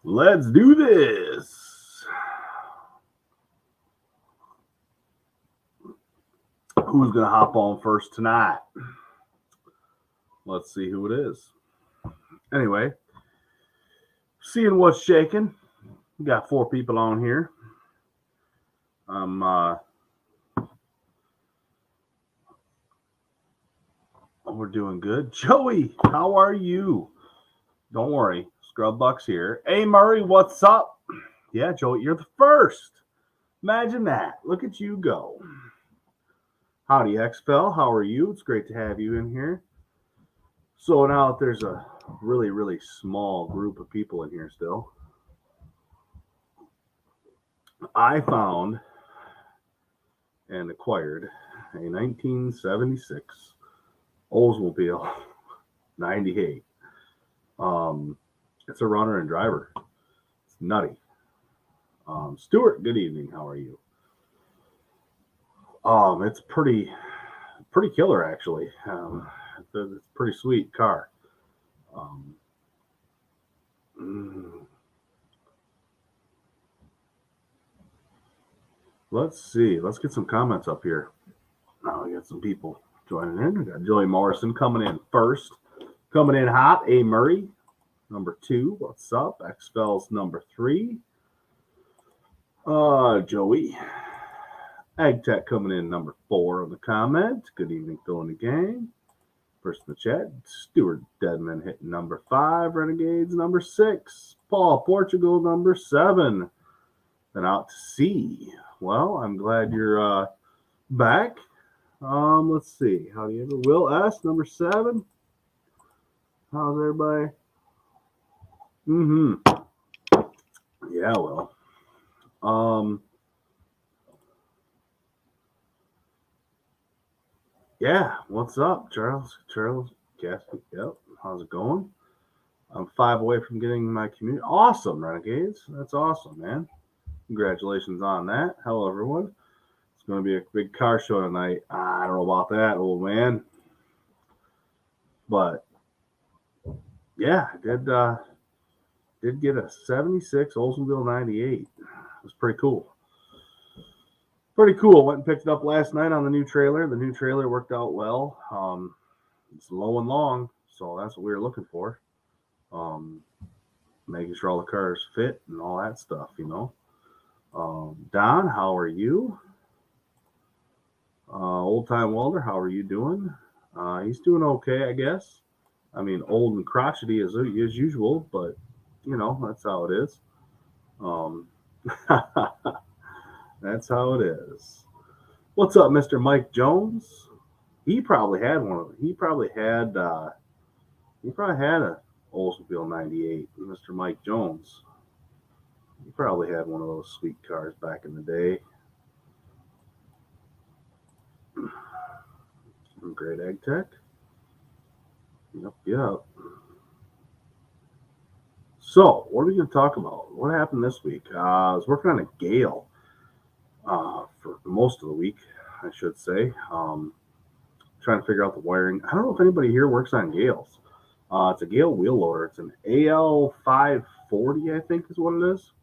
Let's do this. Who's going to hop on first tonight? Let's see who it is. Anyway, seeing what's shaking. We got 4 people on here. We're doing good. Joey, how are you? Don't worry, Scrubbuck's here. Hey, Murray, what's up? Yeah, Joey, you're the first. Imagine that. Look at you go. Howdy, XPEL. How are you? It's great to have you in here. So now there's a really, really small group of people in here still. I found and acquired a 1976 Oldsmobile 98. It's a runner and driver. It's nutty. Stuart, good evening. How are you? It's pretty killer actually. It's a pretty sweet car. Let's see. Let's get some comments up here. Now we got some people joining in. We got Joey Morrison coming in first. Coming in hot. A. Murray, number 2. What's up? XFEL's number 3. Joey. Ag Tech coming in number 4 on the comment. Good evening, Phil and the gang. First in the chat. Stuart Deadman hitting number 5. Renegades number 6. Paul Portugal number 7. Then out to sea. Well, I'm glad you're back. Let's see. How do you ever? Will S. number 7. How's everybody? Yeah, well. Yeah, what's up, Charles? Gaspy. Yep. How's it going? I'm 5 away from getting my community. Awesome, Renegades. That's awesome, man. Congratulations on that. Hello, everyone. It's going to be a big car show tonight. I don't know about that, old man. But yeah, I did get a 76 Oldsmobile 98. It was pretty cool. Went and picked it up last night on the new trailer. The new trailer worked out well. It's low and long, so that's what we were looking for. Making sure all the cars fit and all that stuff, you know. Don, how are you? Old Time Welder, how are you doing? He's doing okay, I guess. I mean, old and crotchety as usual, but you know, that's how it is. That's how it is. What's up, Mr. Mike Jones? He probably had one of them. He probably had a Oldsmobile 98, Mr. Mike Jones. He probably had one of those sweet cars back in the day. Great Ag Tech. Yep. So, what are we going to talk about? What happened this week? I was working on a Gale for most of the week, I should say. Trying to figure out the wiring. I don't know if anybody here works on Gales. It's a Gale wheel loader. It's an AL540, I think is what it is.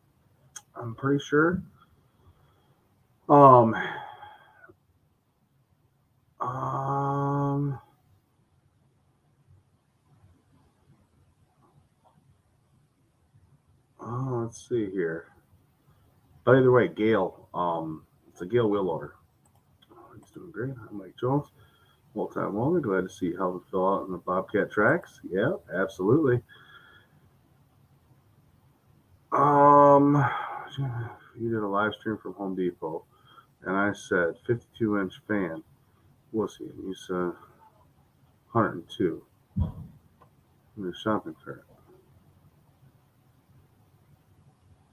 I'm pretty sure. Let's see here. But either way, Gale. It's a Gale wheel loader. He's doing great. I'm Mike Jones. Old Time Welder. Glad to see how it fill out in the Bobcat tracks. Yeah, absolutely. You did a live stream from Home Depot, and I said 52-inch fan. What's he? You said 102. In the shopping cart.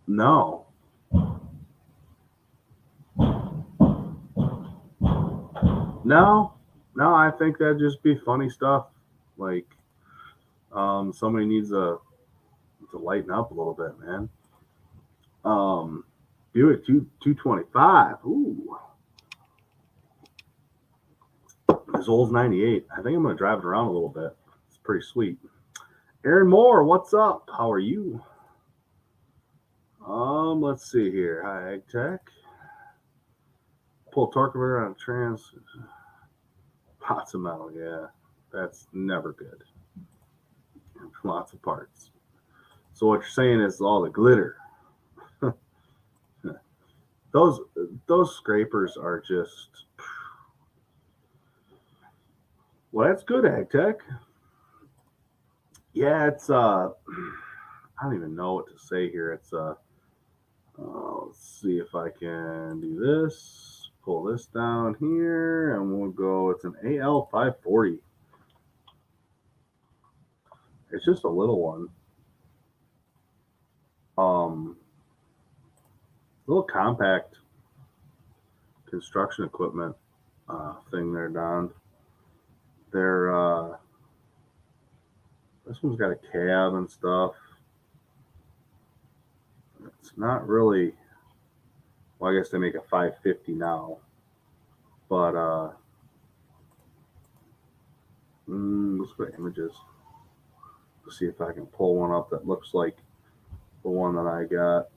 No. No, I think that'd just be funny stuff. Like, somebody needs to lighten up a little bit, man. Buick 225. Ooh. This old 98. I think I'm going to drive it around a little bit. It's pretty sweet. Aaron Moore, what's up? How are you? Let's see here. Hi, Ag Tech. Pull torque converter on trans. Pots of metal, yeah. That's never good. Lots of parts. So what you're saying is all the glitter. those those scrapers are just, well, that's good, Ag Tech. Yeah, it's I don't even know what to say here. It's let's see if I can do this. Pull this down here, and we'll go. It's an AL 540. It's just a little one. Little compact construction equipment thing there, Don. They're this one's got a cab and stuff. It's not really. Well, I guess they make a 550 now, but let's go to images. Let's see if I can pull one up that looks like the one that I got.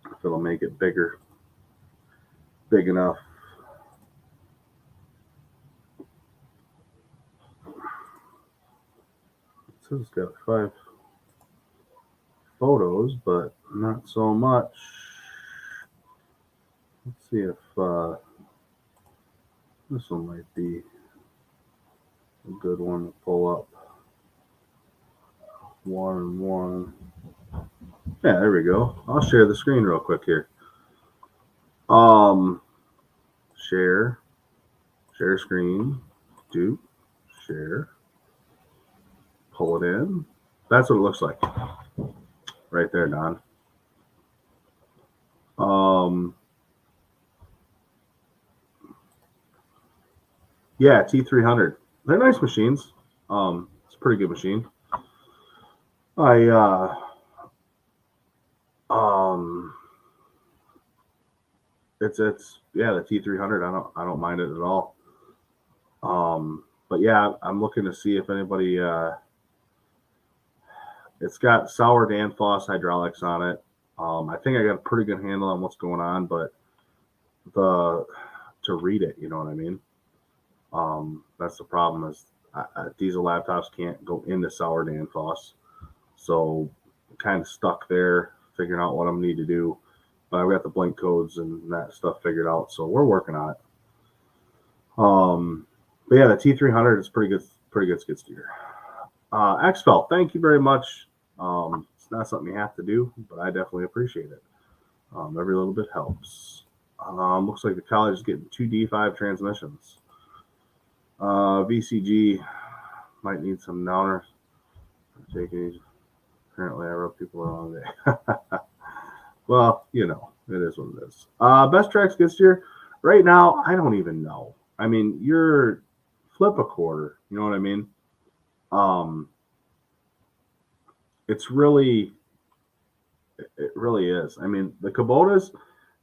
If it'll make it big enough. It says it's got 5 photos, but not so much. Let's see if this one might be a good one to pull up. 1 Yeah, there we go. I'll share the screen real quick here. Share screen, share, pull it in. That's what it looks like right there, Don. Yeah, T300. They're nice machines. It's a pretty good machine. It's yeah, the T300. I don't mind it at all. But yeah, I'm looking to see if anybody. It's got Sauer Danfoss hydraulics on it. I think I got a pretty good handle on what's going on, but to read it, you know what I mean. That's the problem is diesel laptops can't go into Sauer Danfoss, so kind of stuck there figuring out what I'm need to do. But I've got the blink codes and that stuff figured out, so we're working on it. But yeah, the T300 is pretty good skid steer. XFL, thank you very much. It's not something you have to do, but I definitely appreciate it. Every little bit helps. Looks like the college is getting 2 D5 transmissions. VCG might need some downers. Apparently, I wrote people wrong day. Well, you know, it is what it is. Best track skid steer. Right now, I don't even know. I mean, you're flip a quarter. You know what I mean? It really is. I mean, the Kubotas,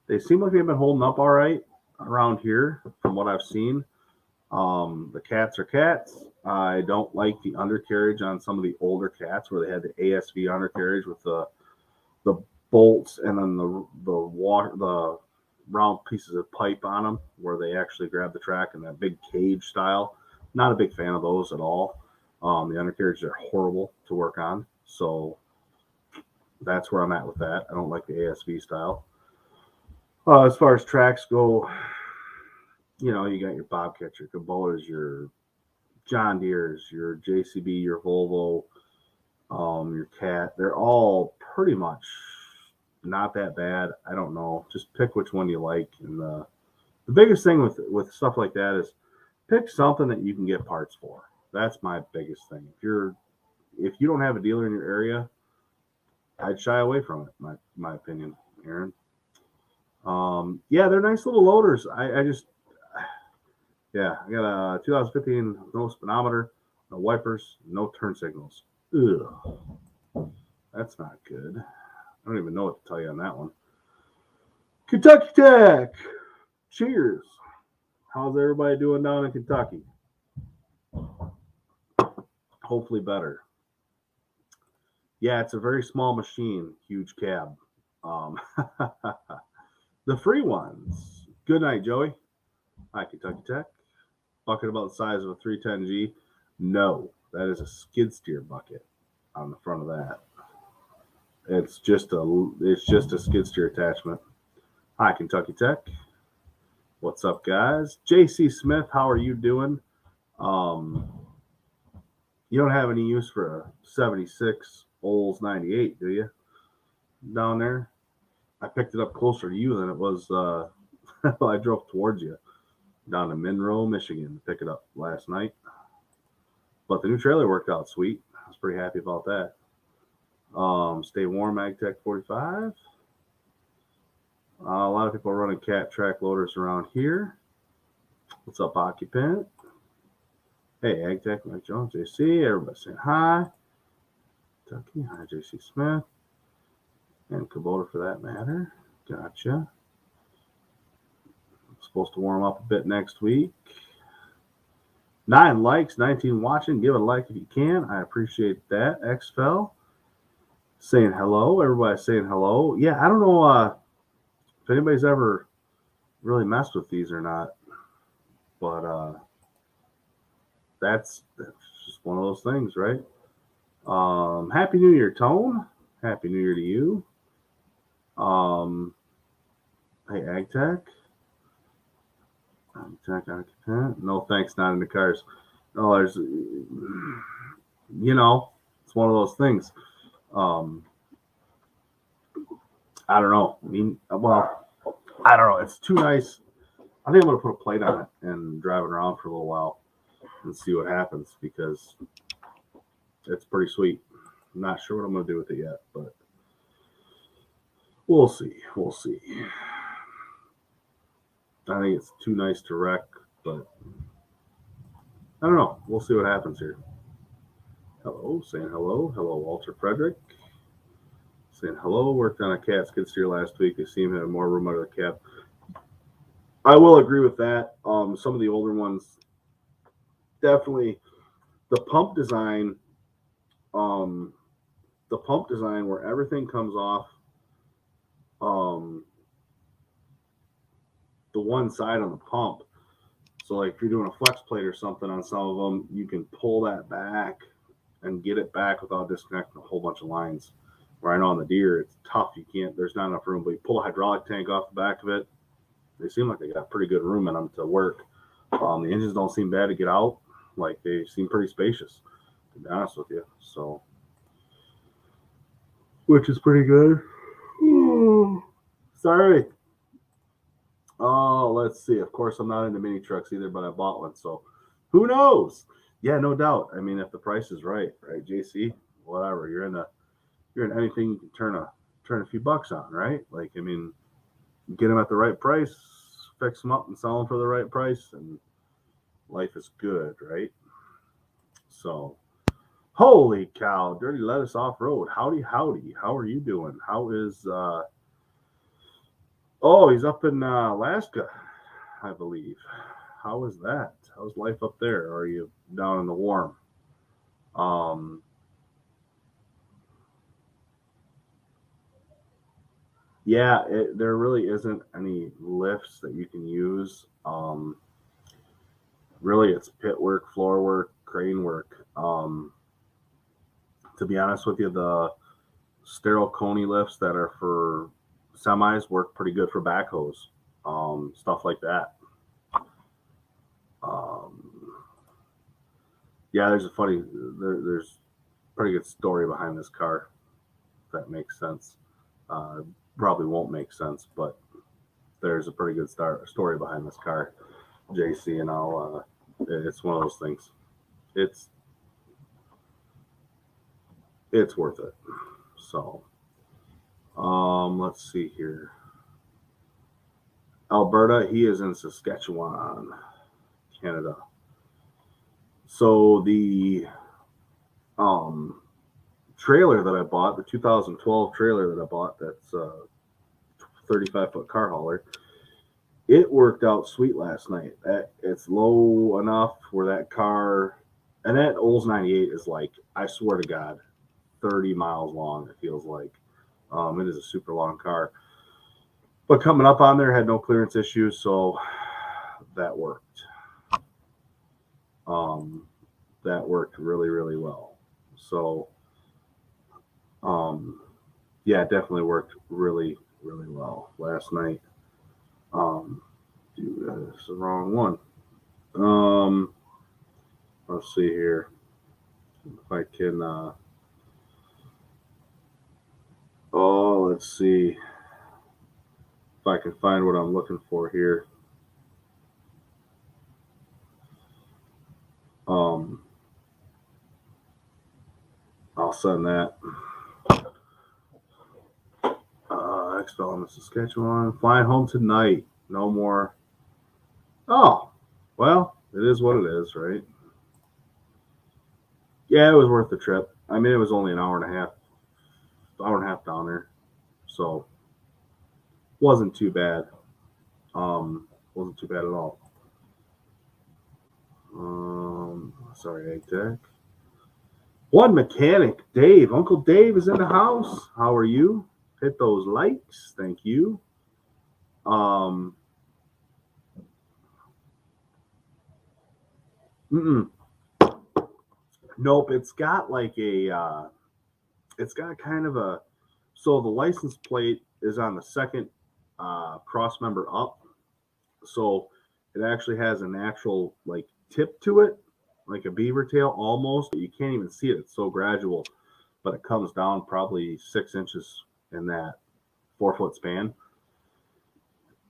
they seem like they've been holding up all right around here from what I've seen. The cats are cats. I don't like the undercarriage on some of the older cats where they had the ASV undercarriage with the bolts and then the round pieces of pipe on them where they actually grab the track in that big cage style. Not a big fan of those at all. The undercarriages are horrible to work on, so that's where I'm at with that. I don't like the ASV style. As far as tracks go, you know, you got your Bobcats, your Kubotas, your John Deere's, your JCB, your Volvo, your Cat. They're all pretty much not that bad. I don't know. Just pick which one you like. And the biggest thing with stuff like that is pick something that you can get parts for. That's my biggest thing. If you don't have a dealer in your area, I'd shy away from it. My opinion, Aaron. Yeah, they're nice little loaders. I got a 2015 no speedometer, no wipers, no turn signals. Ugh, that's not good. I don't even know what to tell you on that one. Kentucky Tech. Cheers. How's everybody doing down in Kentucky? Hopefully better. Yeah, it's a very small machine, huge cab. Um, the free ones. Good night, Joey. Hi, Kentucky Tech. Bucket about the size of a 310G. No, that is a skid steer bucket on the front of that. It's just a skid steer attachment. Hi, Kentucky Tech. What's up, guys? JC Smith, how are you doing? You don't have any use for a 76 Olds 98, do you? Down there? I picked it up closer to you than it was I drove towards you down to Monroe, Michigan to pick it up last night. But the new trailer worked out sweet. I was pretty happy about that. Stay warm, AgTech 45. A lot of people are running cat track loaders around here. What's up, Occupant? Hey, AgTech, Mike Jones, JC, everybody saying hi. Kentucky, hi, JC Smith. And Kubota for that matter. Gotcha. I'm supposed to warm up a bit next week. 9 likes, 19 watching. Give it a like if you can. I appreciate that. XFell saying hello. Everybody's saying hello. Yeah, I don't know if anybody's ever really messed with these or not. But that's just one of those things, right? Happy New Year, Tone. Happy New Year to you. Hey, AgTech. No thanks, not in the cars. No, there's, it's one of those things. I don't know. I mean, well, I don't know. It's too nice. I think I'm going to put a plate on it and drive it around for a little while and see what happens because it's pretty sweet. I'm not sure what I'm going to do with it yet, but we'll see. We'll see. I think it's too nice to wreck, but I don't know. We'll see what happens here. Hello, saying hello. Hello, Walter Frederick. Saying hello. Worked on a cat skid steer last week. They seem to have more room under the cab. I will agree with that. Some of the older ones, definitely the pump design where everything comes off the one side on the pump. So like if you're doing a flex plate or something on some of them, you can pull that back and get it back without disconnecting a whole bunch of lines. Where I know on the Deere, it's tough. You can't, there's not enough room, but you pull a hydraulic tank off the back of it. They seem like they got pretty good room in them to work. The engines don't seem bad to get out. Like they seem pretty spacious, to be honest with you. So, which is pretty good. Sorry. Oh, let's see. Of course, I'm not into mini trucks either, but I bought one. So who knows? Yeah, no doubt. I mean, if the price is right, JC, whatever, you're in anything you can turn a few bucks on, right? Like, I mean, get them at the right price, fix them up and sell them for the right price, and life is good, right? So, holy cow, Dirty Lettuce Off-Road. Howdy. How are you doing? How is, he's up in Alaska, I believe. How is that? How's life up there? Or are you down in the warm? Yeah, there really isn't any lifts that you can use. Really, it's pit work, floor work, crane work. To be honest with you, the sterile coney lifts that are for semis work pretty good for backhoes, stuff like that. Yeah, there's there's a pretty good story behind this car, if that makes sense. Probably won't make sense, but there's a pretty good story behind this car, JC, and it's one of those things. It's worth it. So, let's see here. Alberta, he is in Saskatchewan, Canada. So the trailer that I bought, the 2012 trailer that I bought, that's a 35-foot car hauler, it worked out sweet last night. It's low enough where that car, and that Olds 98 is like, I swear to God, 30 miles long, it feels like. It is a super long car. But coming up on there had no clearance issues, so that worked. That worked really, really well. So, yeah, it definitely worked really, really well last night. That's the wrong one. Let's see here if I can. Let's see if I can find what I'm looking for here. I'll send that. Expel in Saskatchewan. Flying home tonight. No more. Oh, well, it is what it is, right? Yeah, it was worth the trip. I mean, it was only an hour and a half down there, so wasn't too bad. Wasn't too bad at all. Sorry, Ag Tech. One mechanic, Dave. Uncle Dave is in the house. How are you? Hit those likes. Thank you. Um, nope. It's got like it's got kind of a. So the license plate is on the second cross member up. So it actually has a natural like tip to it, like a beaver tail almost. You can't even see it. It's so gradual, but it comes down probably 6 inches in that 4 foot span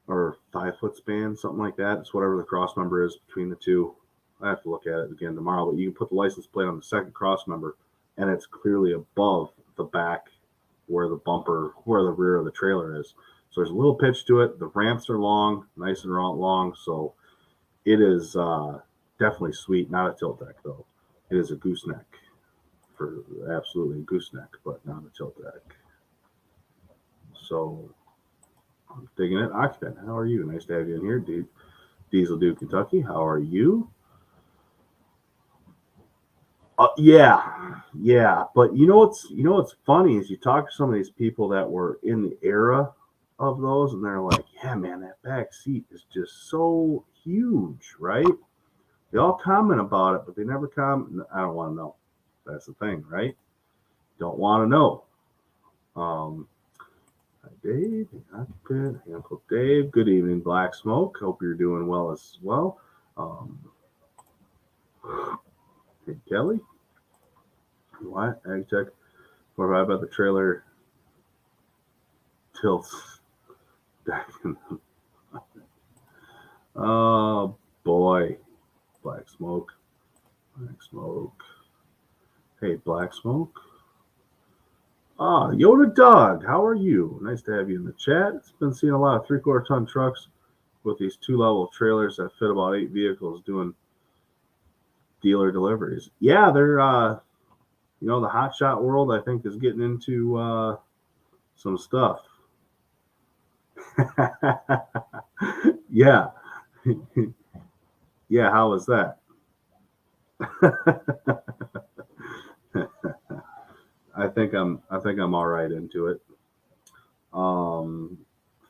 or 5 foot span, something like that. It's whatever the cross member is between the two. I have to look at it again tomorrow, but you can put the license plate on the second cross member, and it's clearly above the back where the bumper, where the rear of the trailer is. So there's a little pitch to it. The ramps are long, nice and long. So it is definitely sweet. Not a tilt deck though. It is a gooseneck, for absolutely a gooseneck, but not a tilt deck. So I'm digging it. Occupant, how are you? Nice to have you in here, dude. Diesel Dude, Kentucky. How are you? Yeah. But you know what's funny is you talk to some of these people that were in the era of those, and they're like, "Yeah, man, that back seat is just so huge, right?" They all comment about it, but they never comment. I don't want to know. That's the thing, right? Don't want to know. Um, Hi, Dave, Occupant, Uncle Dave. Good evening, Black Smoke. Hope you're doing well as well. Um, hey, Kelly. What? Ag Tech. What about the trailer tilts? Oh boy, Black Smoke. Black Smoke. Hey, Black Smoke. Yoda Dog, how are you? Nice to have you in the chat. It's been seeing a lot of 3/4 ton trucks with these 2 level trailers that fit about 8 vehicles doing dealer deliveries. Yeah, they're the hotshot world I think is getting into some stuff. Yeah. Yeah, how was that? I think I'm all right into it. Um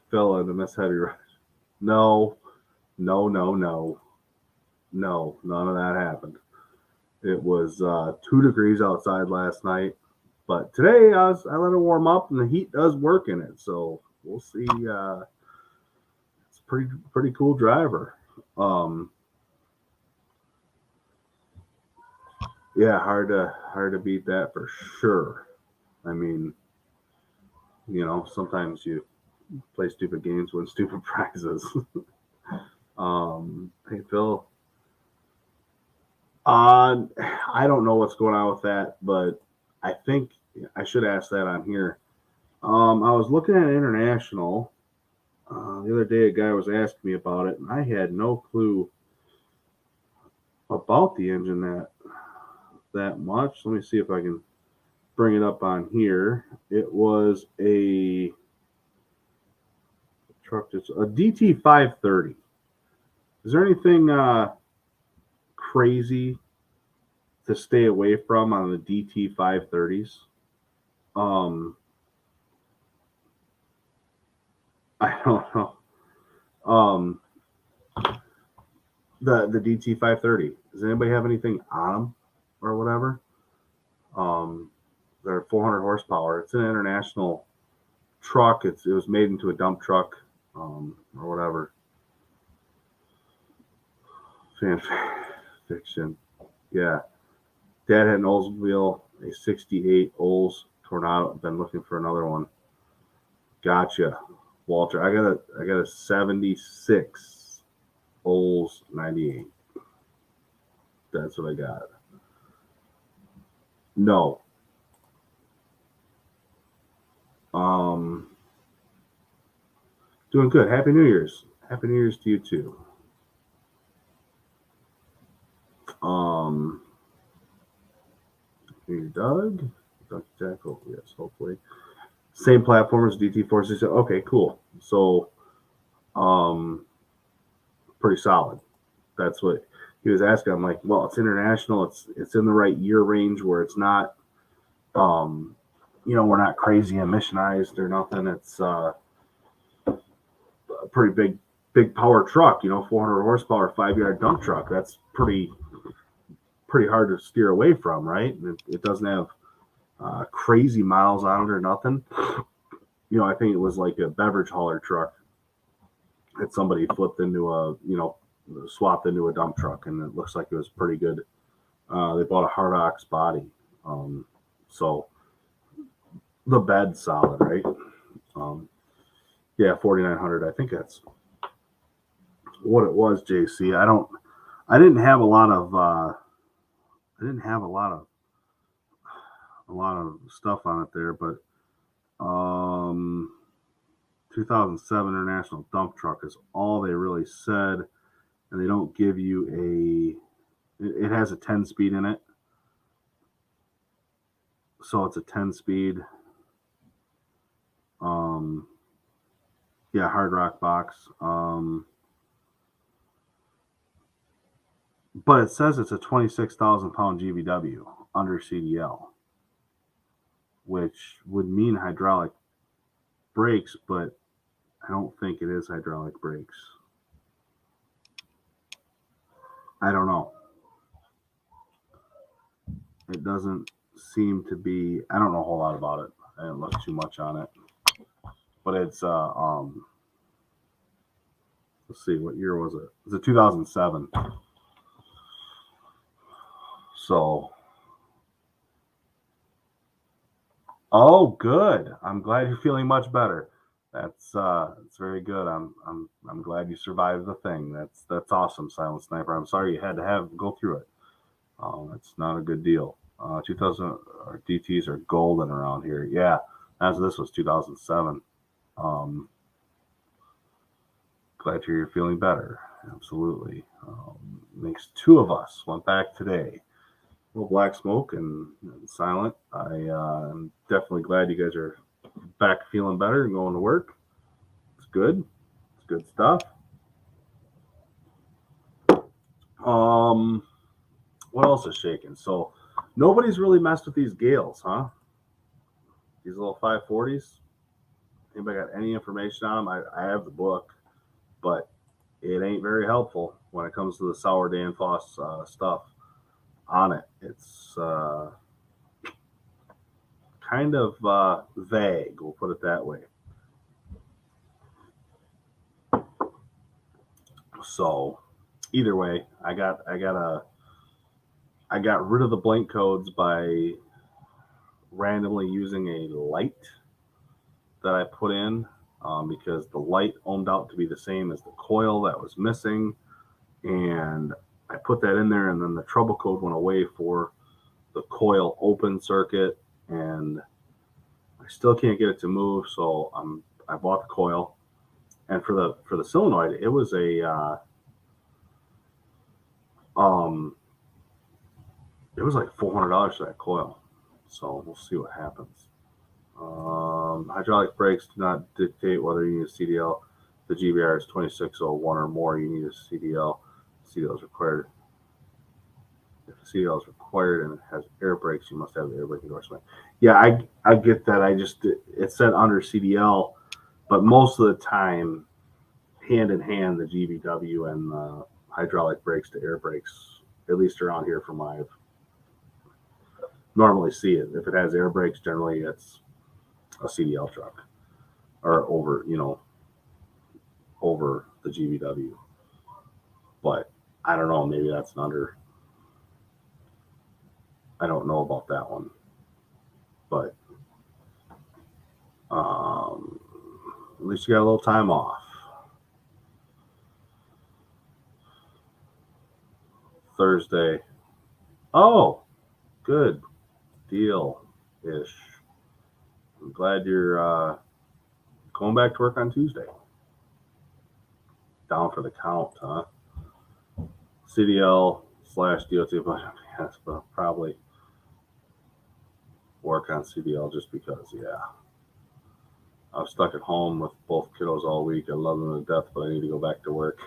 Fell into Miss Heavy Rush. No, no. No, none of that happened. It was 2 degrees outside last night, but today I let it warm up, and the heat does work in it. So we'll see. It's pretty cool driver. Um, yeah, hard to beat that for sure. I mean, sometimes you play stupid games, win stupid prizes. Hey Phil, I don't know what's going on with that, but I think I should ask that on here. I was looking at international the other day. A guy was asking me about it, and I had no clue about the engine that much. Let me see if I can bring it up on here. It was a truck. It's a DT 530. Is there anything crazy to stay away from on the DT 530s? I don't know. Um, the DT 530. Does anybody have anything on them or whatever? They're 400 horsepower. It's an international truck. It was made into a dump truck, or whatever. Fan fiction. Yeah. Dad had an Oldsmobile, a 68 Olds Tornado. I've been looking for another one. Gotcha. Walter, I got a 76 Olds 98. That's what I got. No. Um, Doing good. Happy New Year's. Happy New Year's to you too. Um, Doug? Doug Jackal, yes, hopefully. Same platform as DT460. Okay, cool. So, um, pretty solid. That's what he was asking. I'm like, well, it's international. It's in the right year range where it's not, um, we're not crazy emissionized or nothing. It's a pretty big power truck. 400 horsepower, 5-yard dump truck. That's pretty hard to steer away from, right? It doesn't have crazy miles on it or nothing. I think it was like a beverage hauler truck that somebody flipped into swapped into a dump truck, and it looks like it was pretty good. They bought a hard ox body, so the bed's solid, right? Yeah, 4,900. I think that's what it was. JC. I didn't have a lot of. I didn't have a lot of stuff on it there, but 2007 International Dump Truck is all they really said, and they don't give you it has a 10 speed in it, so it's a 10 speed. Yeah, hard rock box. But it says it's a 26,000 pound GVW under CDL, which would mean hydraulic brakes, but I don't think it is hydraulic brakes. I don't know. It doesn't seem to be. I don't know a whole lot about it. I didn't look too much on it, but it's let's see, what year was it? It's a 2007. So, oh, good. I'm glad you're feeling much better. That's very good. I'm glad you survived the thing. That's awesome, Silent Sniper. I'm sorry you had to go through it. It's not a good deal. 2000 DTs are golden around here. Yeah, as this was 2007. Glad to hear you're feeling better. Absolutely. Makes two of us. Went back today. A little black smoke and silent. I'm definitely glad you guys are back feeling better and going to work. It's good. It's good stuff. What else is shaking? So nobody's really messed with these Gales, huh? These little 540s. Anybody got any information on them? I have the book, but it ain't very helpful when it comes to the sour Danfoss stuff on it. It's kind of vague. We'll put it that way. So either way, I got rid of the blank codes by randomly using a light that I put in, because the light ohmed out to be the same as the coil that was missing, and I put that in there, and then the trouble code went away for the coil open circuit, and I still can't get it to move. So I bought the coil, and for the solenoid, it was it was like $400 for that coil. So we'll see what happens. Hydraulic brakes do not dictate whether you need a CDL. The GBR is 2601 or more. You need a CDL. CDL is required. If a CDL is required and it has air brakes, you must have the air brake endorsement. Yeah, I get that. It said under CDL, But most of the time, hand in hand, the GVW and the hydraulic brakes to air brakes, at least around here from what I've normally see it. If it has air brakes, generally it's a CDL truck or over the GVW. But I don't know, maybe that's I don't know about that one. But at least you got a little time off. Thursday. Oh, good deal-ish. I'm glad you're going back to work on Tuesday. Down for the count, huh? CDL/DOT, but yes, but probably work on CDL just because, yeah. I was stuck at home with both kiddos all week. I love them to death, but I need to go back to work.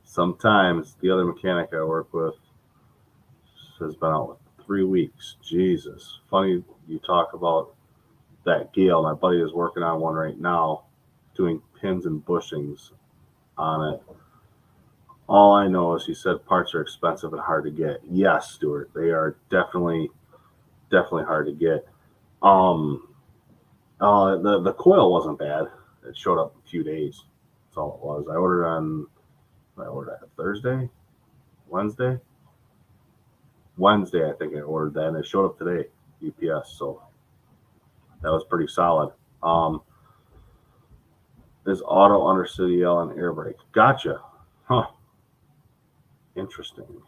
Sometimes the other mechanic I work with has been out with 3 weeks. Jesus. Funny you talk about that Gale. My buddy is working on one right now, doing pins and bushings on it. All I know is he said parts are expensive and hard to get. Yes, Stuart, they are definitely hard to get. The coil wasn't bad. It showed up in a few days. That's all it was. I ordered that Thursday, Wednesday, I think I ordered that, and it showed up today, UPS. So that was pretty solid. Is auto under CDL and air brake? Gotcha. Huh. Interesting.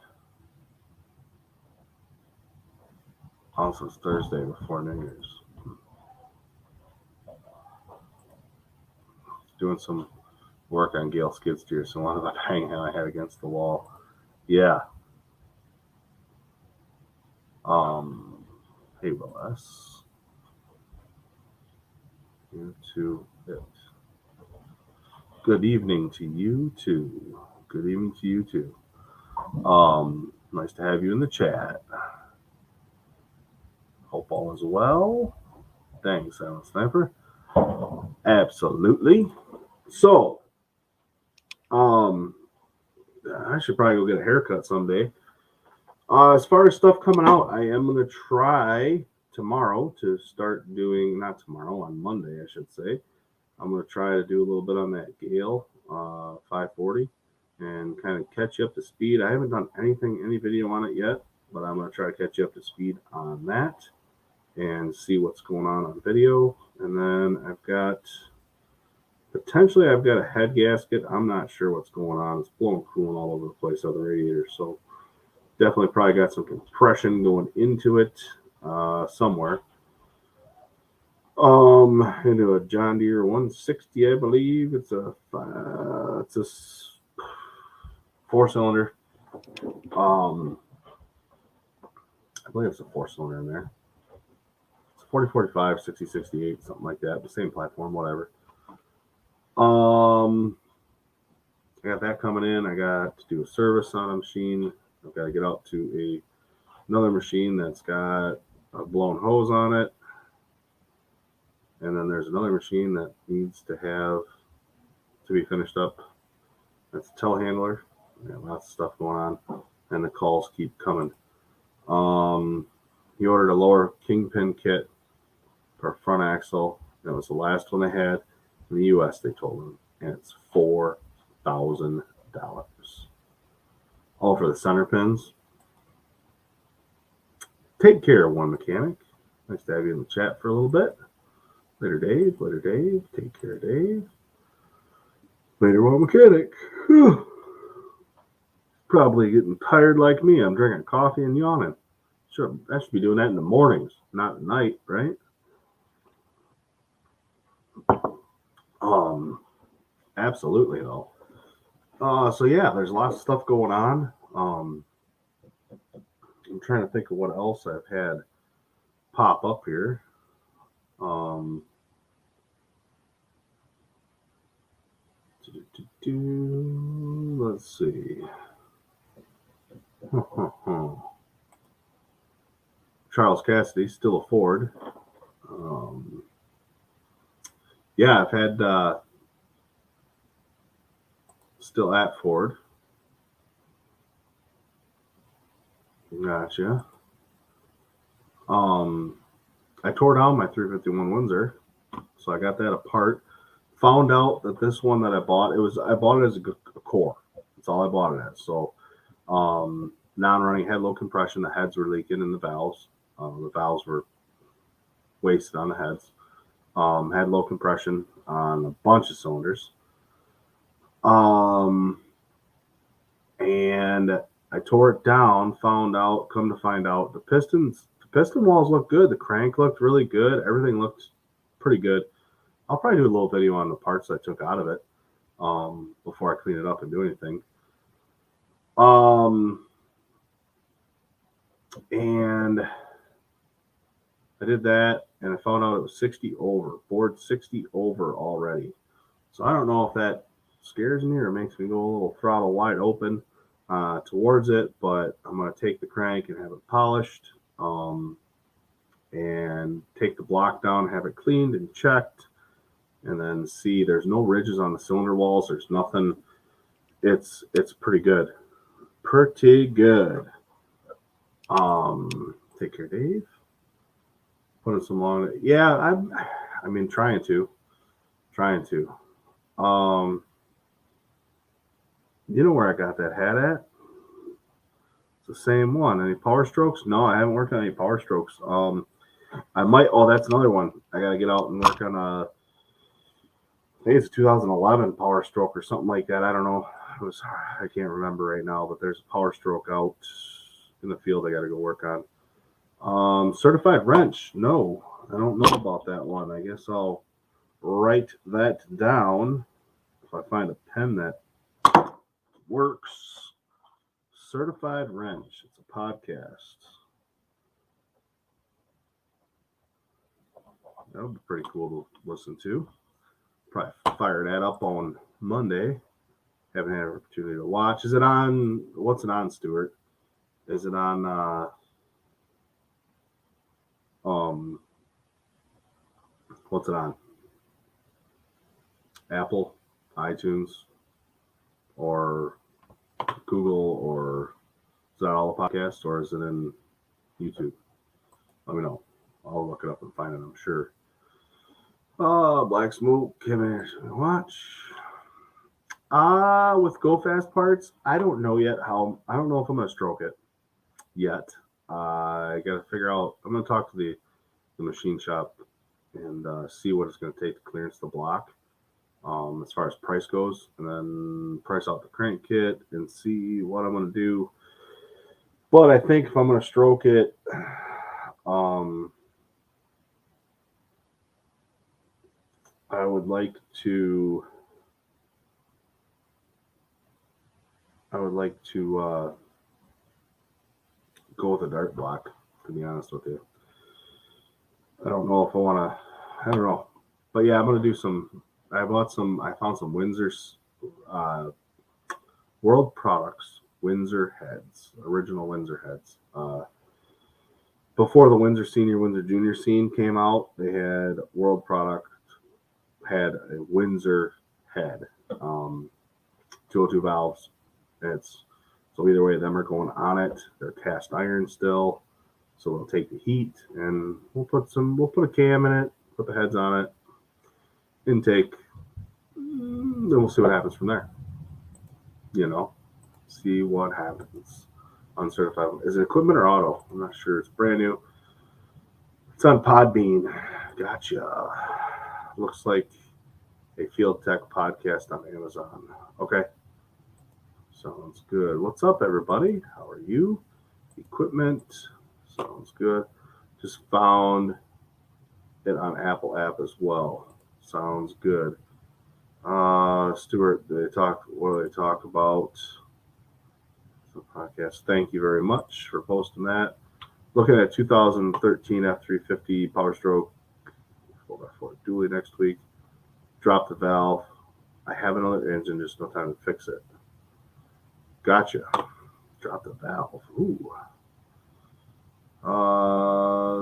Also, it's Thursday before New Year's. Doing some work on Gale skid steers, so one of them hanging I had against the wall. Yeah. Hey, Willis. You too. Good evening to you too. Good evening to you too. Nice to have you in the chat. Hope all is well. Thanks, Silent Sniper. Absolutely. So, I should probably go get a haircut someday. As far as stuff coming out, I am going to try tomorrow to start doing, not tomorrow, on Monday, I should say. I'm going to try to do a little bit on that Gale 540 and kind of catch you up to speed. I haven't done any video on it yet, but I'm going to try to catch you up to speed on that and see what's going on video. And then I've got a head gasket. I'm not sure what's going on. It's blowing coolant all over the place on the radiator. So definitely probably got some compression going into it somewhere. Into a John Deere 160, I believe. It's a 4-cylinder. I believe it's a 4-cylinder in there. It's 4045, 6068, something like that. The same platform, whatever. I got that coming in. I got to do a service on a machine. I've got to get out to another machine that's got a blown hose on it. And then there's another machine that needs to be finished up. That's a telehandler. Yeah, lots of stuff going on. And the calls keep coming. He ordered a lower kingpin kit for front axle. That was the last one they had in the US, they told him. And it's $4,000. All for the center pins. Take care, one mechanic. Nice to have you in the chat for a little bit. Later, Dave. Take care, Dave. Later, one mechanic. Whew. Probably getting tired like me. I'm drinking coffee and yawning. Sure, I should be doing that in the mornings, not at night, right? Absolutely though. So yeah, there's lots of stuff going on. I'm trying to think of what else I've had pop up here. Let's see. Charles Cassidy, still a Ford. yeah, I've had still at Ford. Gotcha. I tore down my 351 Windsor, so I got that apart. Found out that this one that I bought, I bought it as a core. That's all I bought it as. So non-running, had low compression. The heads were leaking in the valves. The valves were wasted on the heads. Had low compression on a bunch of cylinders. And I tore it down. Come to find out, the piston walls looked good. The crank looked really good. Everything looked pretty good. I'll probably do a little video on the parts I took out of it before I clean it up and do anything. And I did that, and I found out it was 60 over. Board 60 over already. So I don't know if that scares me or makes me go a little throttle wide open towards it, but I'm going to take the crank and have it polished and take the block down, have it cleaned and checked, and then see there's no ridges on the cylinder walls. There's nothing. It's pretty good. Pretty good. Take care, Dave. Putting some long. Yeah, I mean, trying to. You know where I got that hat at? It's the same one. Any Power Strokes? No, I haven't worked on any Power Strokes. I might. Oh, that's another one. I got to get out and work on a. I think it's a 2011 Power Stroke or something like that. I don't know. I can't remember right now, but there's a Power Stroke out in the field I got to go work on. Certified wrench. No, I don't know about that one. I guess I'll write that down if I find a pen that works. Certified wrench. It's a podcast. That would be pretty cool to listen to. Probably fire that up on Monday. Haven't had an opportunity to watch. Is it on? What's it on, Stuart? Is it on? What's it on? Apple, iTunes, or Google, or is that all the podcasts, or is it in YouTube? Let me know. I'll look it up and find it, I'm sure. Black Smoke, Kevin, watch. With Go Fast parts, I don't know yet how. I don't know if I'm gonna stroke it yet. I gotta figure out. I'm gonna talk to the machine shop and see what it's gonna take to clearance the block. As far as price goes, and then price out the crank kit and see what I'm gonna do. But I think if I'm gonna stroke it, I would like to go with a dart block, to be honest with you. I don't know if I want to. I don't know, but yeah, I'm gonna do some. I found some Windsor's World Products Windsor heads, original Windsor heads. Before the Windsor Senior, Windsor Junior scene came out, they had World Product had a Windsor head, 202 valves. So either way, them are going on it. They're cast iron still, so we'll take the heat and we'll put a cam in it, put the heads on it, intake, then we'll see what happens from there. See what happens. Uncertified. Is it equipment or auto? I'm not sure. It's brand new. It's on Podbean. Gotcha. Looks like a Field Tech podcast on Amazon. Okay. Sounds good. What's up, everybody? How are you? Equipment. Sounds good. Just found it on Apple app as well. Sounds good. Stuart, what do they talk about? The podcast. Thank you very much for posting that. Looking at 2013 F350 Power Stroke 4x4 dually next week. Drop the valve. I have another engine, just no time to fix it. Gotcha. Drop the valve. Ooh.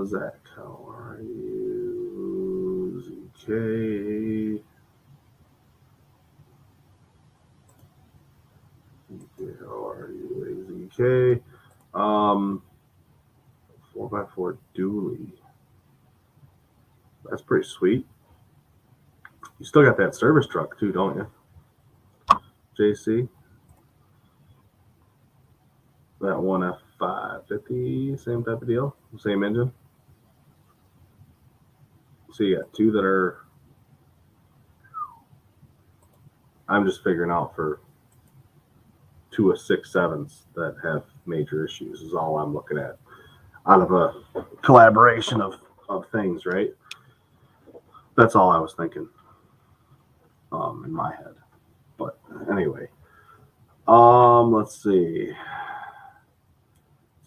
Zach, how are you? ZK. CK. 4x4 dually. That's pretty sweet. You still got that service truck too, don't you, JC? That one F550, same type of deal, same engine. So you got two that are, I'm just figuring out for 2 of 6 7s that have major issues is all I'm looking at out of a collaboration of things, right? That's all I was thinking in my head. But anyway, let's see.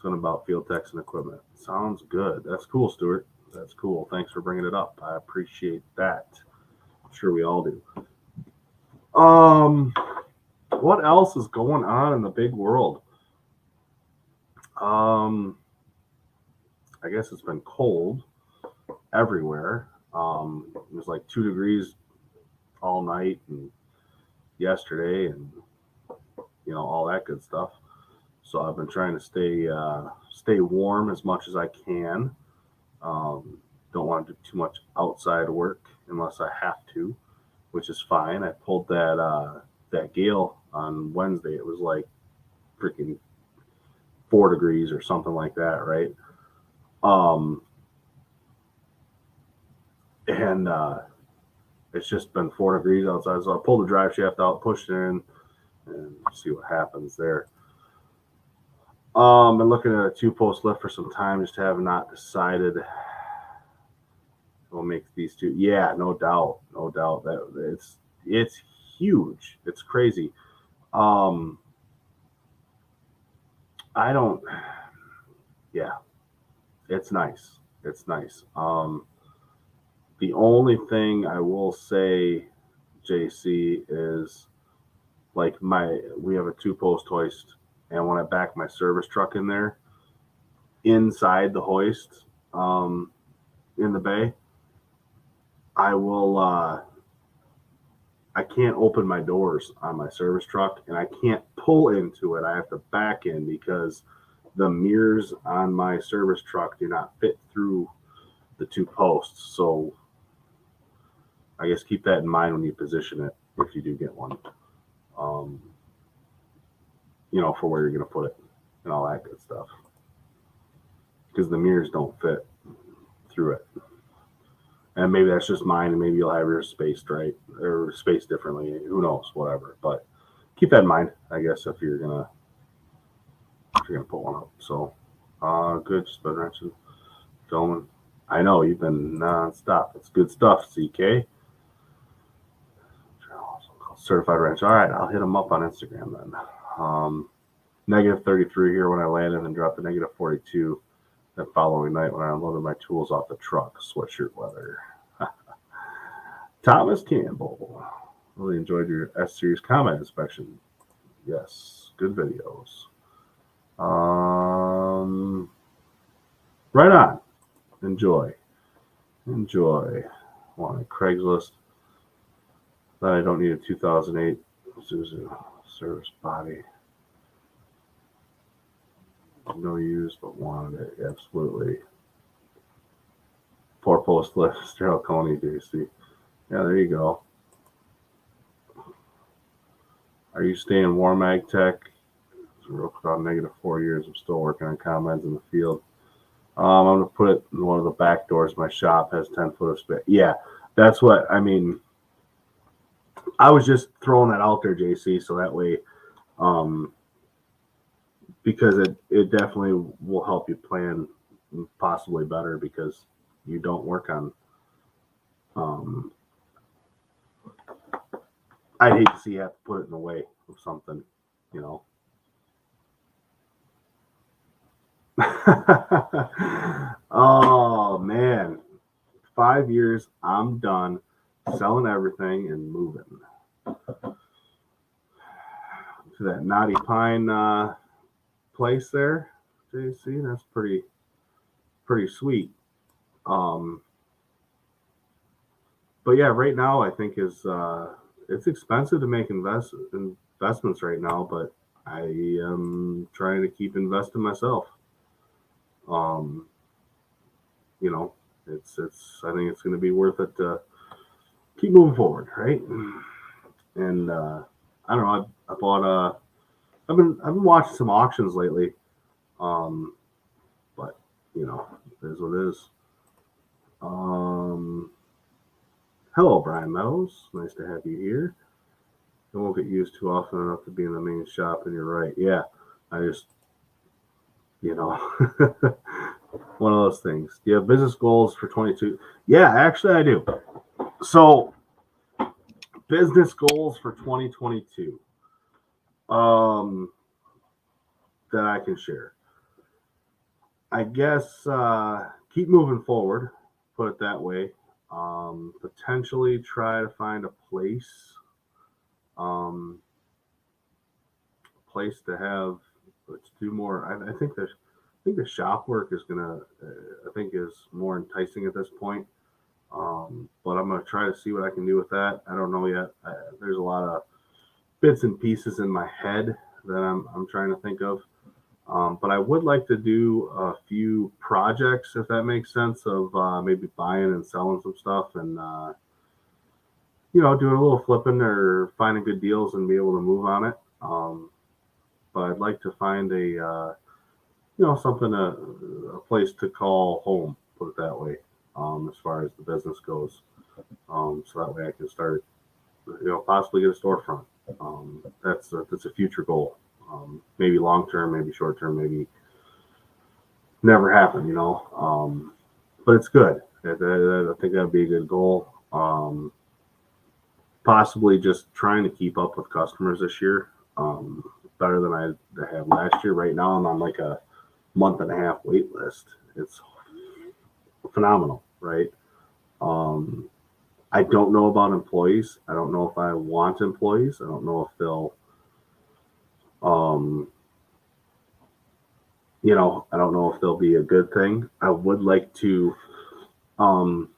Something about field techs and equipment. Sounds good. That's cool, Stuart. That's cool. Thanks for bringing it up. I appreciate that. I'm sure we all do. What else is going on in the big world? I guess it's been cold everywhere. It was like 2 degrees all night and yesterday, and all that good stuff. So I've been trying to stay warm as much as I can. Don't want to do too much outside work unless I have to, which is fine. I pulled that gale on Wednesday. It was like freaking 4 degrees or something like that, right? And it's just been 4 degrees outside. So I pulled the drive shaft out, pushed it in, and see what happens there. Been looking at a 2-post lift for some time, just have not decided. We'll make these two. Yeah, no doubt. That it's huge. It's crazy. It's nice. It's nice. The only thing I will say, JC, is like we have a 2-post hoist, and when I back my service truck in there, inside the hoist, in the bay, I can't open my doors on my service truck, and I can't pull into it. I have to back in because the mirrors on my service truck do not fit through the 2 posts. So I guess keep that in mind when you position it, if you do get one, for where you're going to put it and all that good stuff, because the mirrors don't fit through it. And maybe that's just mine, and maybe you'll have yours spaced right or spaced differently. Who knows? Whatever. But keep that in mind, I guess, if you're gonna put one up. So, good. Just been mentioning, filming. I know you've been nonstop. It's good stuff, CK. Certified Ranch. All right, I'll hit them up on Instagram then. Negative 33 here when I landed, and dropped to negative 42 the following night when I unloaded my tools off the truck. Sweatshirt weather. Thomas Campbell. Really enjoyed your S-Series comment inspection. Yes, good videos. Right on. Enjoy. Want a Craigslist. That I don't need a 2008 Suzu service body. No use, but wanted it. Absolutely. 4-post lift, Sterile Coney, JC. Yeah, there you go. Are you staying warm, Ag Tech? It's real quick, negative 4 years. I'm still working on combines in the field. I'm going to put it in one of the back doors. My shop has 10 foot of space. Yeah, that's what I mean. I was just throwing that out there, JC, so that way, because it definitely will help you plan possibly better, because you don't work on. I'd hate to see you have to put it in the way of something, Oh man, 5 years, I'm done selling everything and moving to that Knotty Pine place there, JC. That's pretty sweet. But yeah, right now I think it's expensive to make investments right now, but I am trying to keep investing myself. Um, you know, it's I think it's going to be worth it to keep moving forward, right? And I don't know. I bought I've been watching some auctions lately. Um, but it is what it is. Um, Hello, Brian Meadows. Nice to have you here. I won't get used too often enough to be in the main shop, and you're right. Yeah, I just, you know, one of those things. Do you have business goals for 22? Yeah, actually, I do. So, business goals for 2022 that I can share. I guess keep moving forward, put it that way. Potentially try to find a um, place to have let's do more. I think the shop work is gonna I think is more enticing at this point. But I'm gonna try to see what I can do with that. I don't know yet. There's a lot of bits and pieces in my head that I'm trying to think of. But I would like to do a few projects, if that makes sense, of maybe buying and selling some stuff and doing a little flipping or finding good deals and be able to move on it. But I'd like to find something, a place to call home, put it that way, as far as the business goes. So that way I can start, possibly get a storefront. That's a future goal. Maybe long term, maybe short term, maybe never happen. But it's good. I think that'd be a good goal. Possibly just trying to keep up with customers this year, better than I had last year. Right now, I'm on like a month and a half wait list. It's phenomenal, right? Um, I don't know about employees. I don't know if I want employees. I don't know if they'll, um, I don't know if they'll be a good thing. I would like to, um,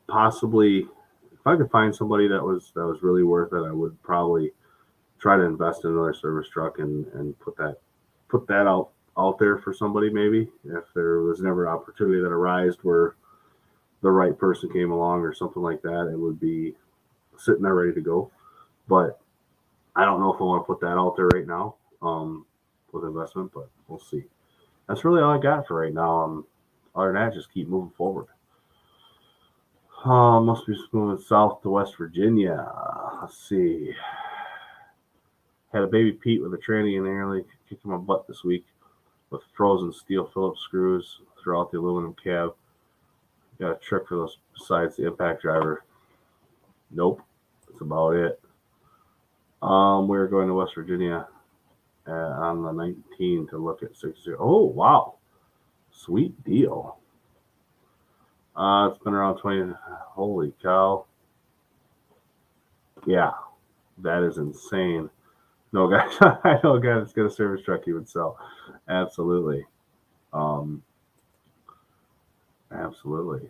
possibly, if I could find somebody that was really worth it, I would probably try to invest in another service truck and put that out there for somebody maybe if there was never an opportunity that arose where the right person came along or something like that, it would be sitting there ready to go. But I don't know if I want to put that out there right now with investment, but we'll see. That's really all I got for right now. Other than that, just keep moving forward. Must be moving south to West Virginia. Let's see. Had a baby Pete with a tranny in there, kicking my butt this week with frozen steel Phillips screws throughout the aluminum cab. Got a trick for those besides the impact driver. Nope, that's about it. We're going to West Virginia on the 19th to look at 60. Oh, wow. Sweet deal. It's been around 20. Holy cow. Yeah, that is insane. No, guys, I know a guy that's got a service truck he would sell. Absolutely. Um, absolutely.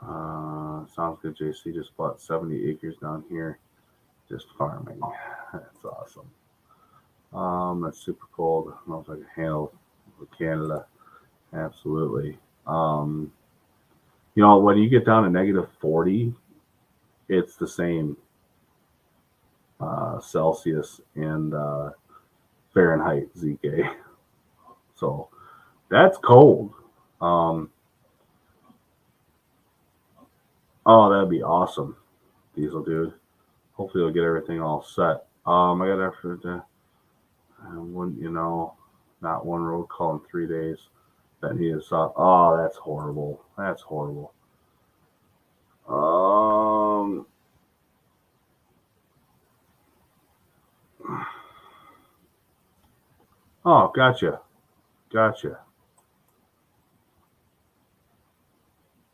Sounds good, JC. Just bought 70 acres down here, just farming. That's awesome. That's super cold. I don't know if I can handle Canada. Absolutely. When you get down to negative 40, it's the same Celsius and Fahrenheit ZK. So that's cold. Um, oh, that'd be awesome, Diesel dude. Hopefully, they'll get everything all set. I got after wouldn't not one road call in 3 days. That needed soft. Oh, that's horrible. That's horrible. Oh, gotcha.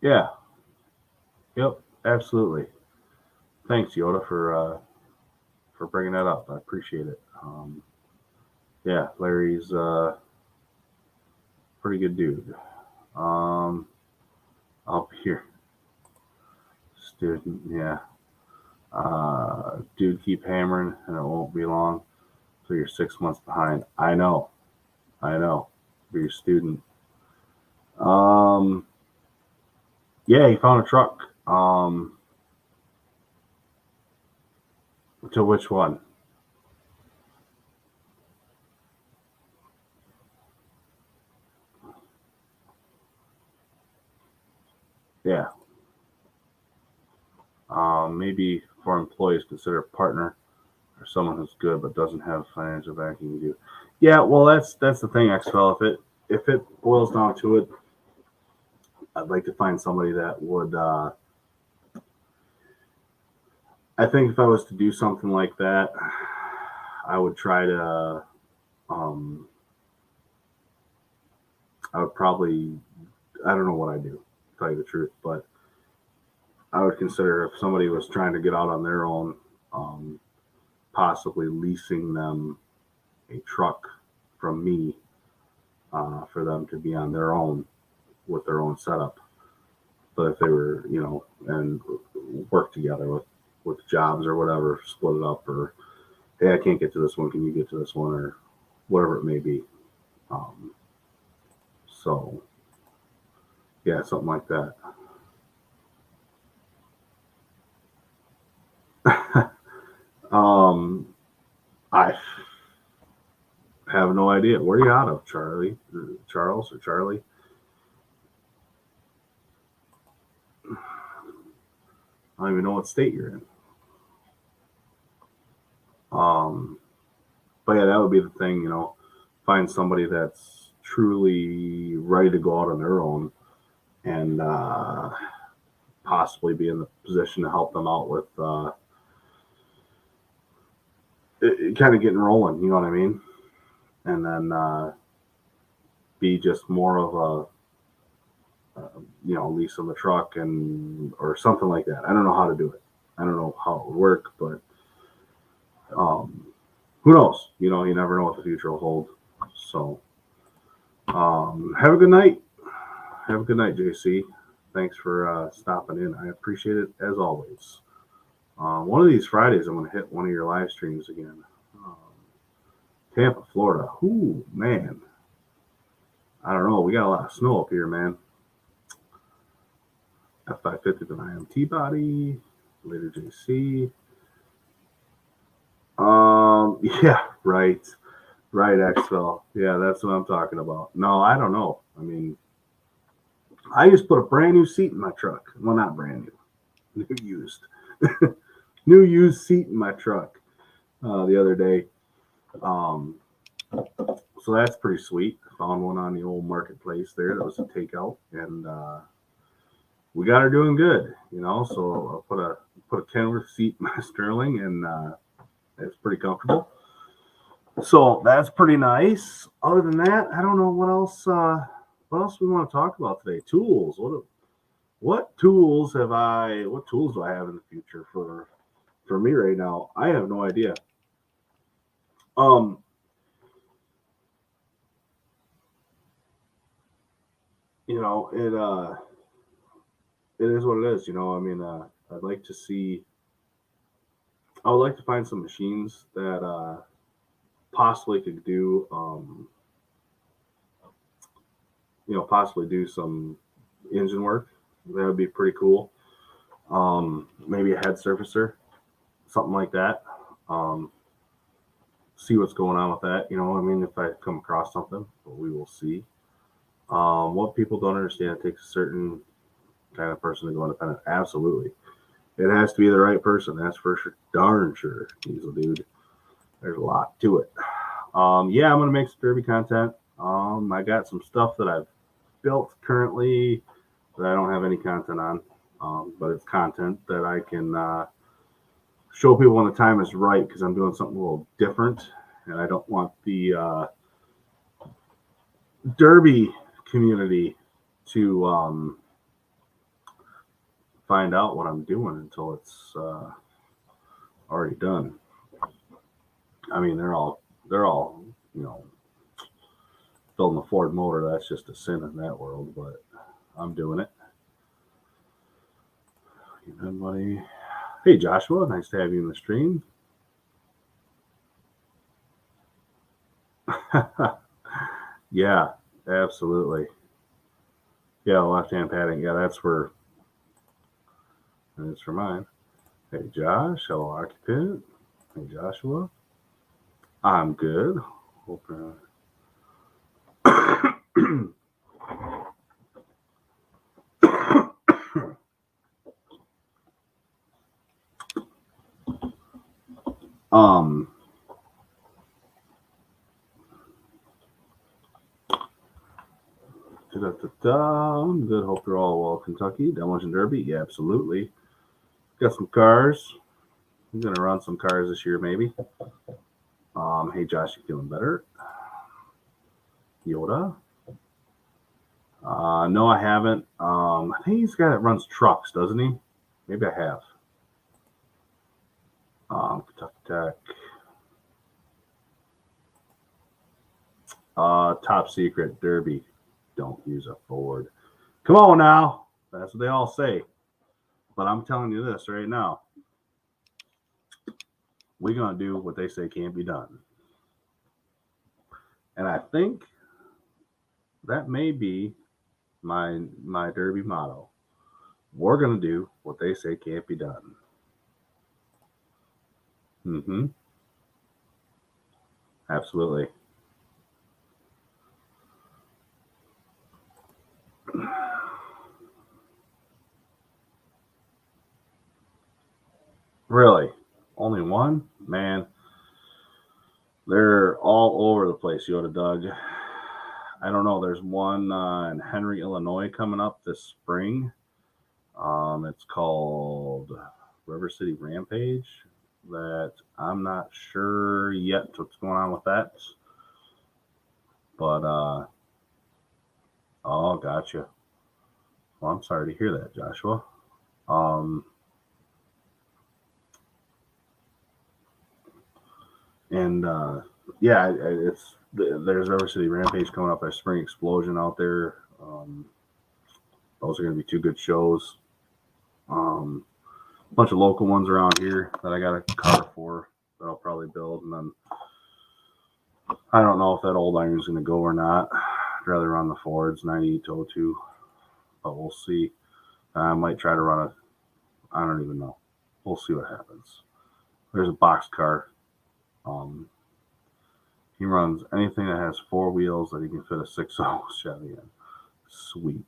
Yeah, yep, absolutely. Thanks, Yoda, for bringing that up. I appreciate it. Yeah, Larry's pretty good dude. Um, Up here, student. Yeah, dude, keep hammering, and it won't be long. So you're 6 months behind. I know. You're your student. Yeah, he found a truck. To which one? Yeah. Maybe for employees, consider a partner or someone who's good but doesn't have financial backing to do. Yeah, well, that's the thing, XFL. If it boils down to it, I'd like to find somebody that would. I think if I was to do something like that, I would try to. I would probably. I don't know what I do, to tell you the truth, but I would consider if somebody was trying to get out on their own, possibly leasing them a truck from me for them to be on their own with their own setup. But if they were, and work together with jobs or whatever, split it up, or hey, I can't get to this one, can you get to this one, or whatever it may be. So yeah, something like that. I have no idea. Where are you out of, Charlie? Charles or Charlie? I don't even know what state you're in. But yeah, that would be the thing, find somebody that's truly ready to go out on their own and possibly be in the position to help them out with kind of getting rolling, you know what I mean? And then be just more of a lease on the truck or something like that. I don't know how to do it. I don't know how it would work, but who knows? You never know what the future will hold. So have a good night. Have a good night, JC. Thanks for stopping in. I appreciate it as always. One of these Fridays, I'm going to hit one of your live streams again. Tampa, Florida. Ooh, man. I don't know. We got a lot of snow up here, man. F550 with an IMT body. Later, JC. Yeah, right. Right, XFL. Yeah, that's what I'm talking about. No, I don't know. I mean, I just put a brand new seat in my truck. Well, not brand new. New used. New used seat in my truck the other day. So that's pretty sweet. I found one on the old marketplace there. That was a takeout, and we got her doing good, So I put a Kenworth seat in my Sterling, and it's pretty comfortable. So that's pretty nice. Other than that, I don't know what else. What else we want to talk about today? Tools. What tools do I have in the future for me right now? I have no idea. It is what it is. I mean, I'd like to see. I would like to find some machines that possibly could do, possibly do some engine work. That would be pretty cool. Maybe a head surfacer, something like that. See what's going on with that. I mean, if I come across something, but we will see. What people don't understand, it takes a certain kind of person to go independent. Absolutely. It has to be the right person. That's for sure. Darn sure. Diesel dude. There's a lot to it. Yeah, I'm going to make some derby content. I got some stuff that I've built currently that I don't have any content on, but it's content that I can show people when the time is right, because I'm doing something a little different, and I don't want the derby community to find out what I'm doing until it's already done. I mean, they're all building a Ford motor. That's just a sin in that world, but I'm doing it. Buddy. Hey, Joshua, nice to have you in the stream. Yeah, absolutely. Yeah, left-hand padding. Yeah, that's for mine. Hey, Josh. Hello, occupant. Hey, Joshua. I'm good. Hope, um, I'm good. Hope you're all well. Kentucky, Demolition Derby. Yeah, absolutely. Got some cars. I'm gonna run some cars this year, maybe. Hey, Josh, you feeling better? Yoda. No, I haven't. I think he's the guy that runs trucks, doesn't he? Maybe I have. Kentucky Tech. Top secret Derby. Don't use a Ford. Come on now. That's what they all say. But I'm telling you this right now. We're going to do what they say can't be done. And I think that may be my Derby motto. We're going to do what they say can't be done. Mm-hmm. Absolutely. Really? Only one? Man, they're all over the place, Yoda Doug. I don't know. There's one in Henry, Illinois coming up this spring. It's called River City Rampage. That I'm not sure yet what's going on with that. But, oh, gotcha. Well, I'm sorry to hear that, Joshua. And yeah, there's River City Rampage coming up. There's Spring Explosion out there. Those are going to be two good shows. A bunch of local ones around here that I got a car for that I'll probably build, and then I don't know if that old iron's going to go or not. I'd rather run the Fords 98 to 02, but we'll see. I might try to run I don't even know. We'll see what happens. There's a box car. He runs anything that has four wheels that he can fit a 6.0 Chevy in. Sweet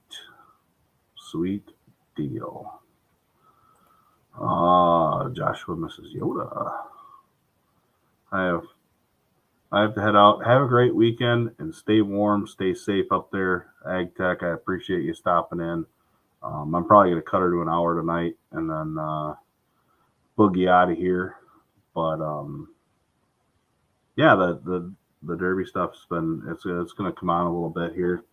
deal. Joshua Mrs. Yoda. I have to head out. Have a great weekend and stay warm, stay safe up there, Ag Tech. I appreciate you stopping in. I'm probably gonna cut her to an hour tonight and then boogie out of here. But yeah, the Derby stuff's been it's gonna come on a little bit here.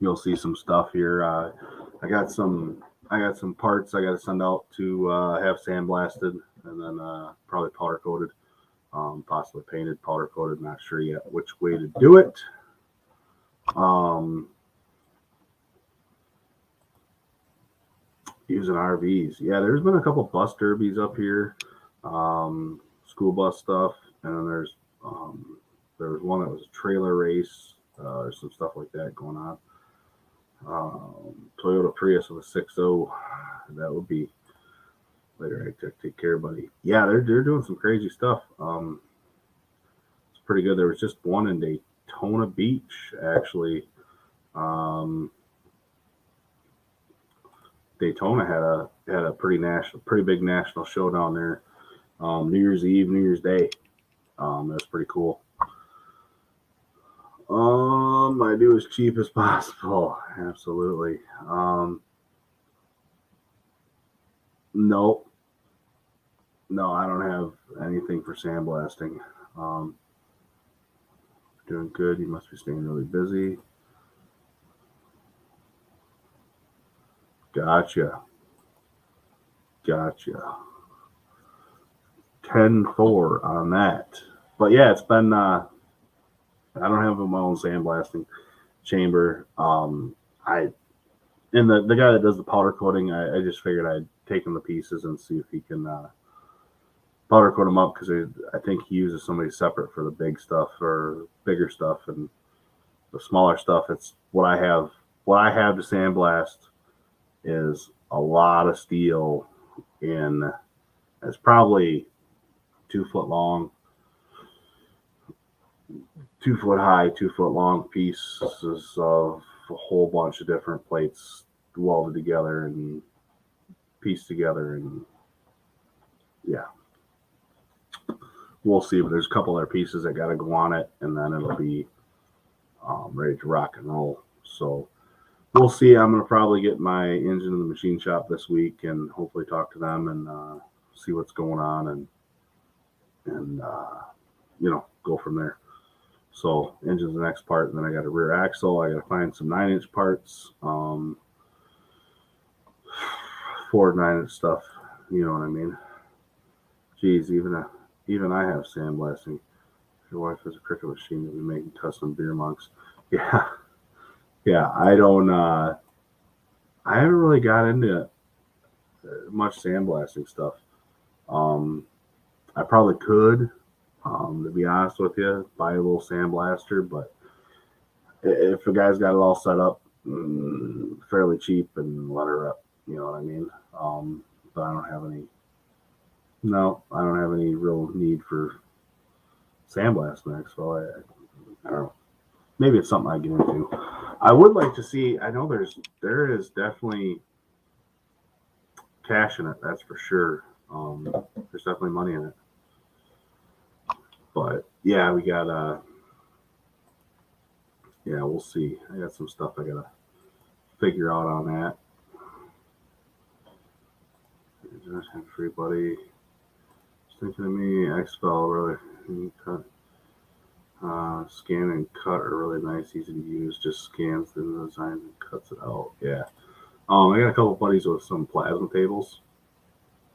You'll see some stuff here. I got some parts I got to send out to have sandblasted and then probably powder coated, possibly painted, powder coated. Not sure yet which way to do it. Using RVs. Yeah, there's been a couple bus derbies up here, school bus stuff, and then there was one that was a trailer race. There's some stuff like that going on. Toyota Prius with a 6.0. That would be later. I take care, buddy. Yeah, they're doing some crazy stuff. It's pretty good. There was just one in Daytona Beach, actually. Daytona had a pretty big national show down there. New Year's Eve, New Year's Day. That's pretty cool. I do as cheap as possible. Absolutely. No, I don't have anything for sandblasting. Doing good. You must be staying really busy. Gotcha. 10-4 on that. But yeah, it's been. I don't have my own sandblasting chamber. And the guy that does the powder coating, I just figured I'd take him to pieces and see if he can powder coat them up because I think he uses somebody separate for the big stuff or bigger stuff, and the smaller stuff. It's what I have. What I have to sandblast is a lot of steel in. It's probably 2 foot long, 2 foot high, 2 foot long pieces of a whole bunch of different plates welded together and pieced together, and yeah, we'll see. But there's a couple other pieces that got to go on it, and then it'll be ready to rock and roll. So we'll see. I'm going to probably get my engine in the machine shop this week and hopefully talk to them and see what's going on and go from there. So engine's the next part, and then I got a rear axle. I got to find some 9-inch parts, Ford 9-inch stuff. You know what I mean? Geez, even I have sandblasting. Your wife has a Cricut machine that we make custom beer mugs. Yeah. I don't. I haven't really got into much sandblasting stuff. I probably could, to be honest with you, buy a little sandblaster, but if the guy's got it all set up fairly cheap and let her up, you know what I mean? But I don't have any real need for sandblasting next. So I don't know. Maybe it's something I get into. I would like to see. I know there is definitely cash in it. That's for sure. There's definitely money in it. But yeah, we got we'll see. I got some stuff I gotta figure out on that. Free buddy. Just thinking of me, XFL really cut. Scan and cut are really nice, easy to use. Just scans the design and cuts it out. Yeah. I got a couple buddies with some plasma tables,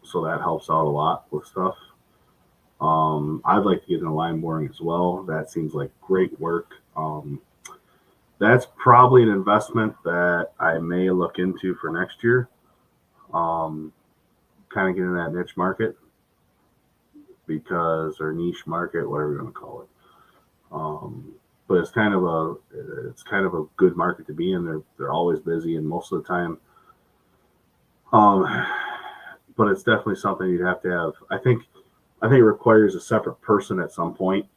so that helps out a lot with stuff. I'd like to get into line boring as well. That seems like great work. That's probably an investment that I may look into for next year. Kind of get in that niche market or niche market, whatever you want to call it. But it's kind of a good market to be in. They're always busy, and most of the time. But it's definitely something you'd have to have. I think it requires a separate person at some point,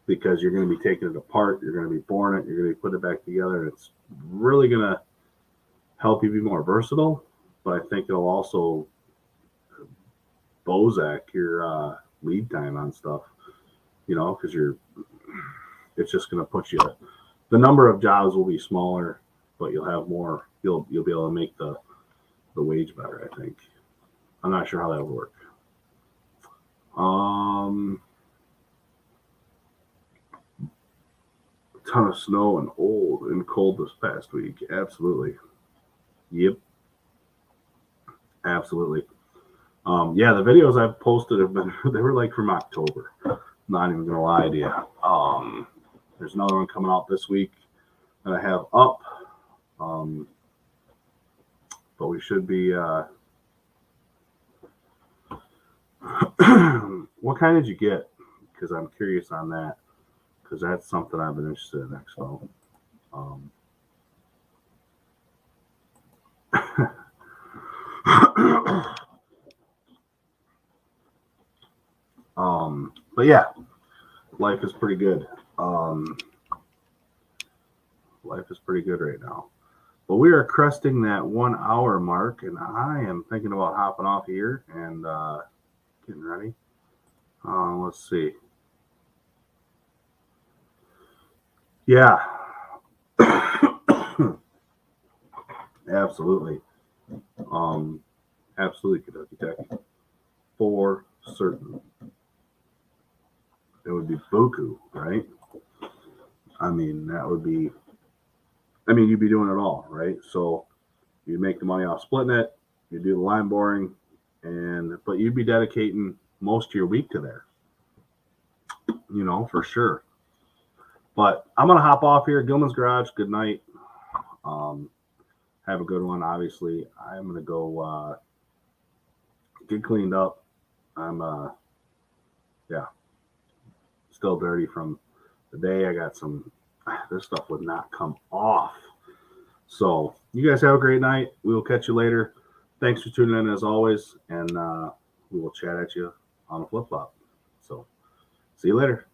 because you're going to be taking it apart, you're going to be boring it, you're going to be putting it back together, and it's really going to help you be more versatile. But I think it'll also Bozak your lead time on stuff, because it's just going to put you. The number of jobs will be smaller, but you'll have more. You'll be able to make the wage better. I think. I'm not sure how that would work. A ton of snow and old and cold this past week. Absolutely. Yep. Absolutely. Yeah, the videos I've posted they were like from October. Not even gonna lie to you. There's another one coming out this week that I have up. But we should be what kind did you get? Because I'm curious on that. Because that's something I've been interested in next fall. But yeah, life is pretty good. Life is pretty good right now. But we are cresting that 1 hour mark, and I am thinking about hopping off here and getting ready. Let's see. Yeah. Absolutely. Absolutely, Kentucky Tech. For certain. It would be buku, right? I mean, you'd be doing it all, right? So you make the money off splitting it, you do the line boring, but you'd be dedicating most of your week to there, for sure. But I'm going to hop off here. Gilman's Garage, good night. Have a good one, obviously. I'm going to go get cleaned up. I'm yeah, still dirty from the day. I got some. This stuff would not come off. So you guys have a great night. We will catch you later. Thanks for tuning in as always, and we will chat at you on a flip flop. So see you later.